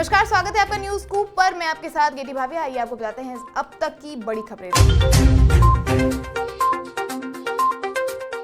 नमस्कार, स्वागत है आपका न्यूज स्कूप पर। मैं आपके साथ गेटी भाभी। आइए आपको बताते हैं अब तक की बड़ी खबरें।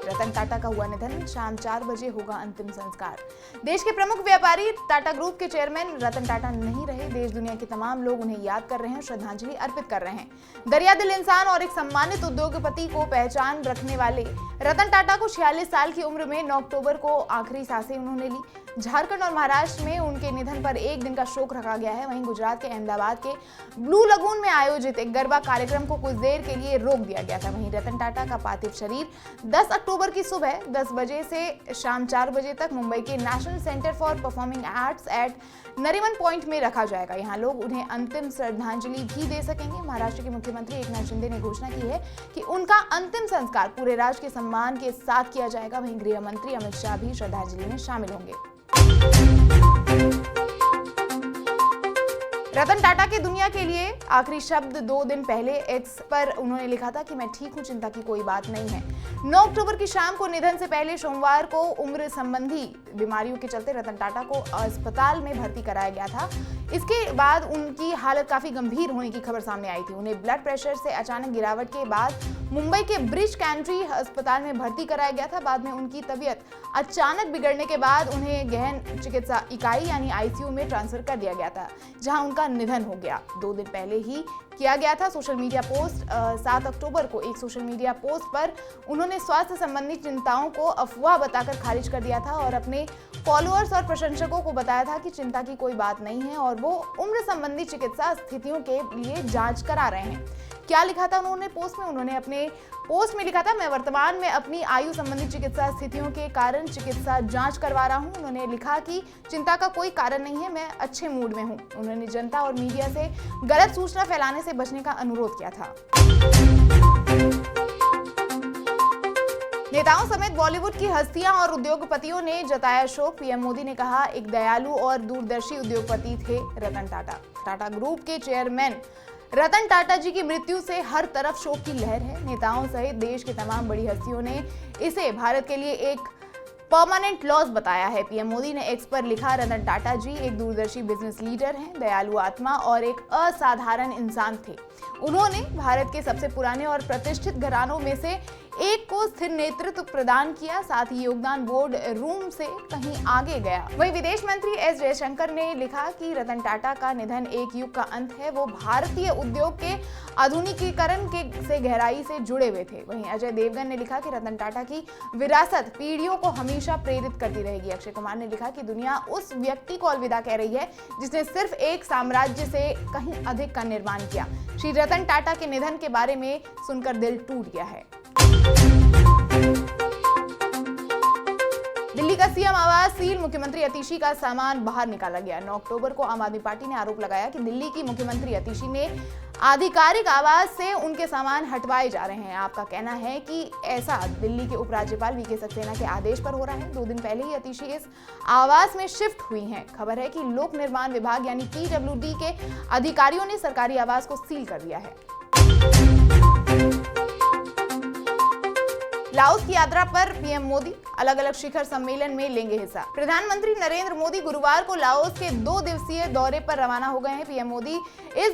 रतन टाटा का हुआ निधन, शाम 4 बजे होगा अंतिम संस्कार। देश के प्रमुख व्यापारी टाटा ग्रुप के चेयरमैन रतन टाटा नहीं रहे। देश दुनिया के तमाम लोग उन्हें याद कर रहे हैं, श्रद्धांजलि अर्पित कर रहे हैं। दरियादिल इंसान और एक सम्मानित उद्योगपति को पहचान रखने वाले रतन टाटा को 46 साल की उम्र में 9 अक्टूबर को आखिरी सांसें उन्होंने ली। झारखंड और महाराष्ट्र में उनके निधन पर एक दिन का शोक रखा गया है। वहीं गुजरात के अहमदाबाद के ब्लू लगून में आयोजित एक गरबा कार्यक्रम को कुछ देर के लिए रोक दिया गया था। वहीं रतन टाटा का पार्थिव शरीर 10 अक्टूबर की सुबह 10 बजे से शाम 4 बजे तक मुंबई के National Centre for Performing Arts at Nariman Point में रखा जाएगा। यहाँ लोग उन्हें अंतिम श्रद्धांजलि भी दे सकेंगे। महाराष्ट्र के मुख्यमंत्री एकनाथ शिंदे ने घोषणा की है कि उनका अंतिम संस्कार पूरे राज्य के सम्मान के साथ किया जाएगा। वहीं गृह मंत्री अमित शाह भी श्रद्धांजलि में शामिल होंगे। रतन टाटा के दुनिया के लिए आखिरी शब्द 2 दिन पहले एक्स पर उन्होंने लिखा था कि मैं ठीक हूं, चिंता की कोई बात नहीं है। 9 अक्टूबर की शाम को निधन से पहले सोमवार को उम्र संबंधी बीमारियों के चलते रतन टाटा को अस्पताल में भर्ती कराया गया था। इसके बाद उनकी हालत काफी गंभीर होने की खबर सामने आई थी। उन्हें ब्लड प्रेशर से अचानक गिरावट के बाद मुंबई के ब्रिज कैंट्री अस्पताल में भर्ती कराया गया था। बाद में उनकी तबीयत अचानक बिगड़ने के बाद उन्हें गहन चिकित्सा इकाई यानी आईसीयू में ट्रांसफर कर दिया गया था, जहां उनका निधन हो गया। 2 दिन पहले ही किया गया था। सोशल मीडिया पोस्ट 7 अक्टूबर को एक सोशल मीडिया पोस्ट पर उन्होंने स्वास्थ्य संबंधी चिंताओं को अफवाह बताकर खारिज कर दिया था और अपने फॉलोअर्स और प्रशंसकों को बताया था कि चिंता की कोई बात नहीं है और वो उम्र संबंधी चिकित्सा स्थितियों के लिए जांच करा रहे हैं। क्या लिखा था उन्होंने पोस्ट में? उन्होंने अपने पोस्ट में लिखा था, मैं वर्तमान में अपनी आयु संबंधी चिकित्सा स्थितियों के कारण चिकित्सा जांच करवा रहा हूं। उन्होंने लिखा कि चिंता का कोई कारण नहीं है, मैं अच्छे मूड में हूं। उन्होंने जनता और मीडिया से गलत सूचना फैलाने से बचने का अनुरोध किया था। नेताओं समेत बॉलीवुड की हस्तियां और उद्योगपतियों ने जताया शोक। पीएम मोदी ने कहा, एक दयालु और दूरदर्शी उद्योगपति थे रतन टाटा। टाटा ग्रुप के चेयरमैन रतन टाटा जी की मृत्यु से हर तरफ शोक की लहर है। नेताओं सहित देश की तमाम बड़ी हस्तियों ने इसे भारत के लिए एक परमानेंट लॉस बताया है। पीएम मोदी ने एक्स पर लिखा, रतन टाटा जी एक दूरदर्शी बिजनेस लीडर हैं, दयालु आत्मा और एक असाधारण इंसान थे। उन्होंने भारत के सबसे पुराने और प्रतिष्ठित घरानों में से एक को स्थिर नेतृत्व प्रदान किया, साथ ही योगदान बोर्ड रूम से कहीं आगे गया। वहीं विदेश मंत्री एस जयशंकर ने लिखा कि रतन टाटा का निधन एक युग का अंत है। वो भारतीय उद्योग के आधुनिकीकरण से गहराई से जुड़े हुए थे। वहीं अजय देवगन ने लिखा कि रतन टाटा की विरासत पीढ़ियों को हमेशा प्रेरित करती रहेगी। अक्षय कुमार ने लिखा कि दुनिया उस व्यक्ति को अलविदा कह रही है जिसने सिर्फ एक साम्राज्य से कहीं अधिक का निर्माण किया। श्री रतन टाटा के निधन के बारे में सुनकर दिल टूट गया है। दिल्ली का सीएम आवास सील, मुख्यमंत्री अतिशी का सामान बाहर निकाला गया। 9 अक्टूबर को आम आदमी पार्टी ने आरोप लगाया कि दिल्ली की मुख्यमंत्री अतिशी ने आधिकारिक आवास से उनके सामान हटवाए जा रहे हैं। आपका कहना है कि ऐसा दिल्ली के उपराज्यपाल वीके सक्सेना के आदेश पर हो रहा है। 2 दिन पहले ही अतिशी इस आवास में शिफ्ट हुई हैं। खबर है कि लोक निर्माण विभाग यानी पीडब्ल्यूडी के अधिकारियों ने सरकारी आवास को सील कर दिया है। लाओस की यात्रा पर पीएम मोदी अलग अलग शिखर सम्मेलन में लेंगे हिस्सा। प्रधानमंत्री नरेंद्र मोदी गुरुवार को लाओस के 2 दिवसीय दौरे पर रवाना हो गए हैं। पीएम मोदी इस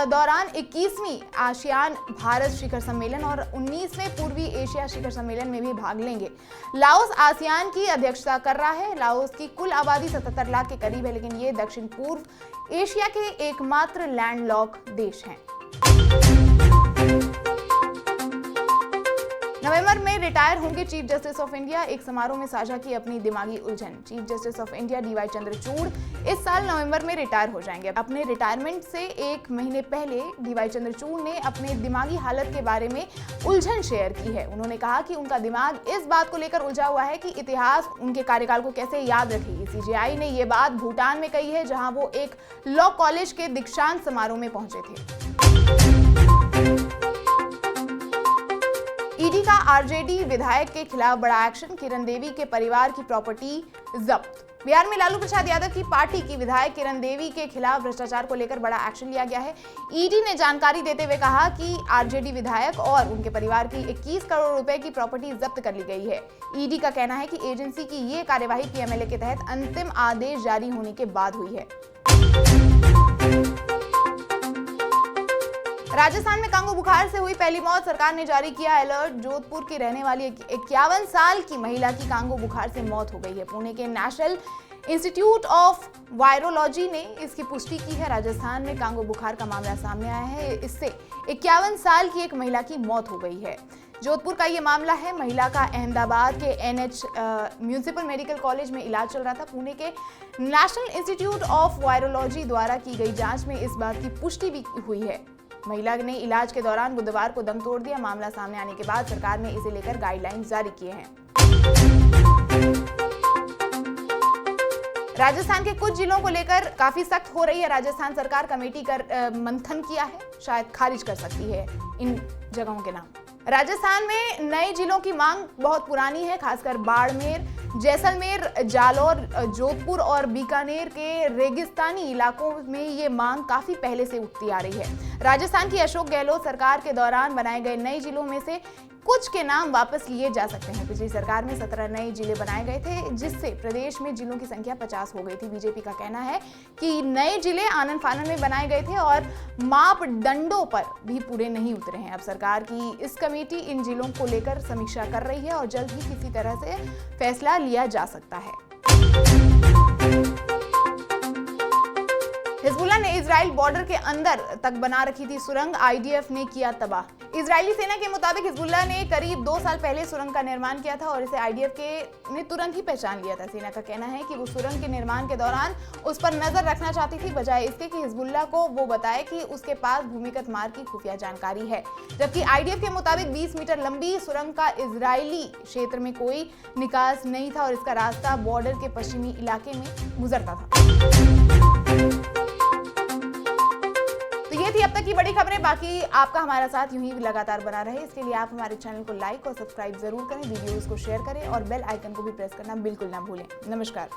दौरान 21वीं आसियान भारत शिखर सम्मेलन और 19वें पूर्वी एशिया शिखर सम्मेलन में भी भाग लेंगे। लाओस आसियान की अध्यक्षता कर रहा है। लाओस की कुल आबादी 77 लाख के करीब है, लेकिन ये दक्षिण पूर्व एशिया के एकमात्र लैंडलॉक देश हैं। नवंबर में रिटायर होंगे चीफ जस्टिस ऑफ इंडिया। एक समारोह में साझा की अपनी दिमागी उलझन। Chief Justice of India DY Chandrachud इस साल नवंबर में रिटायर हो जाएंगे। अपने रिटायरमेंट से 1 महीने पहले डीवाई चंद्रचूड़ ने अपने दिमागी हालत के बारे में उलझन शेयर की है। उन्होंने कहा कि उनका दिमाग इस बात को लेकर उलझा हुआ है कि इतिहास उनके कार्यकाल को कैसे याद रखेगी। सीजेआई ने ये बात भूटान में कही है, जहां वो एक लॉ कॉलेज के दीक्षांत समारोह में पहुंचे थे। ईडी का आरजेडी विधायक के खिलाफ बड़ा एक्शन। किरण देवी के परिवार की प्रॉपर्टी जब्त। बिहार में लालू प्रसाद यादव की पार्टी की विधायक किरण देवी के खिलाफ भ्रष्टाचार को लेकर बड़ा एक्शन लिया गया है। ईडी ने जानकारी देते हुए कहा कि आरजेडी विधायक और उनके परिवार की 21 करोड़ रुपए की प्रॉपर्टी जब्त कर ली गई है। ईडी का कहना है कि एजेंसी की ये कार्यवाही पीएमएलए के तहत अंतिम आदेश जारी होने के बाद हुई है। राजस्थान में कांगो बुखार से हुई पहली मौत, सरकार ने जारी किया अलर्ट। जोधपुर की रहने वाली 51 साल की महिला की कांगो बुखार से मौत हो गई है। पुणे के नेशनल इंस्टीट्यूट ऑफ वायरोलॉजी ने इसकी पुष्टि की है। राजस्थान में कांगो बुखार का मामला सामने आया है, इससे 51 साल की एक महिला की मौत हो गई है। जोधपुर का ये मामला है। महिला का अहमदाबाद के NH म्यूनिसिपल मेडिकल कॉलेज में इलाज चल रहा था। पुणे के नेशनल इंस्टीट्यूट ऑफ वायरोलॉजी द्वारा की गई जांच में इस बात की पुष्टि भी हुई है। महिला ने इलाज के दौरान बुधवार को दम तोड़ दिया। मामला सामने आने के बाद सरकार ने इसे लेकर गाइडलाइन जारी किए हैं। राजस्थान के कुछ जिलों को लेकर काफी सख्त हो रही है राजस्थान सरकार। कमेटी कर मंथन किया है, शायद खारिज कर सकती है इन जगहों के नाम। राजस्थान में नए जिलों की मांग बहुत पुरानी है, खासकर बाड़मेर, जैसलमेर, जालौर, जोधपुर और बीकानेर के रेगिस्तानी इलाकों में ये मांग काफी पहले से उठती आ रही है। राजस्थान की अशोक गहलोत सरकार के दौरान बनाए गए नए जिलों में से कुछ के नाम वापस लिए जा सकते हैं। पिछली सरकार में 17 नए जिले बनाए गए थे, जिससे प्रदेश में जिलों की संख्या 50 हो गई थी। बीजेपी का कहना है कि नए जिले आनन फानन में बनाए गए थे और मापदंडों पर भी पूरे नहीं उतरे हैं। अब सरकार की इस कमेटी इन जिलों को लेकर समीक्षा कर रही है और जल्द ही किसी तरह से फैसला लिया जा सकता है। हिजबुल्ला ने इजराइल बॉर्डर के अंदर तक बना रखी थी सुरंग, IDF ने किया तबाह। इजरायली सेना के मुताबिक हिजबुल्ला ने करीब 2 साल पहले सुरंग का निर्माण किया था और इसे IDF ने तुरंत ही पहचान लिया था। सेना का कहना है कि वो सुरंग के निर्माण के दौरान उस पर नजर रखना चाहती थी, बजाय इसके कि हिजबुल्ला को वो बताए कि उसके पास भूमिगत मार्ग की खुफिया जानकारी है। जबकि IDF के मुताबिक 20 मीटर लंबी सुरंग का इजरायली क्षेत्र में कोई निकास नहीं था और इसका रास्ता बॉर्डर के पश्चिमी इलाके में गुजरता था। ये थी अब तक की बड़ी खबरें। बाकी आपका हमारा साथ यूं ही लगातार बना रहे, इसके लिए आप हमारे चैनल को लाइक और सब्सक्राइब जरूर करें, वीडियोस को शेयर करें और बेल आइकन को भी प्रेस करना बिल्कुल ना भूलें। नमस्कार।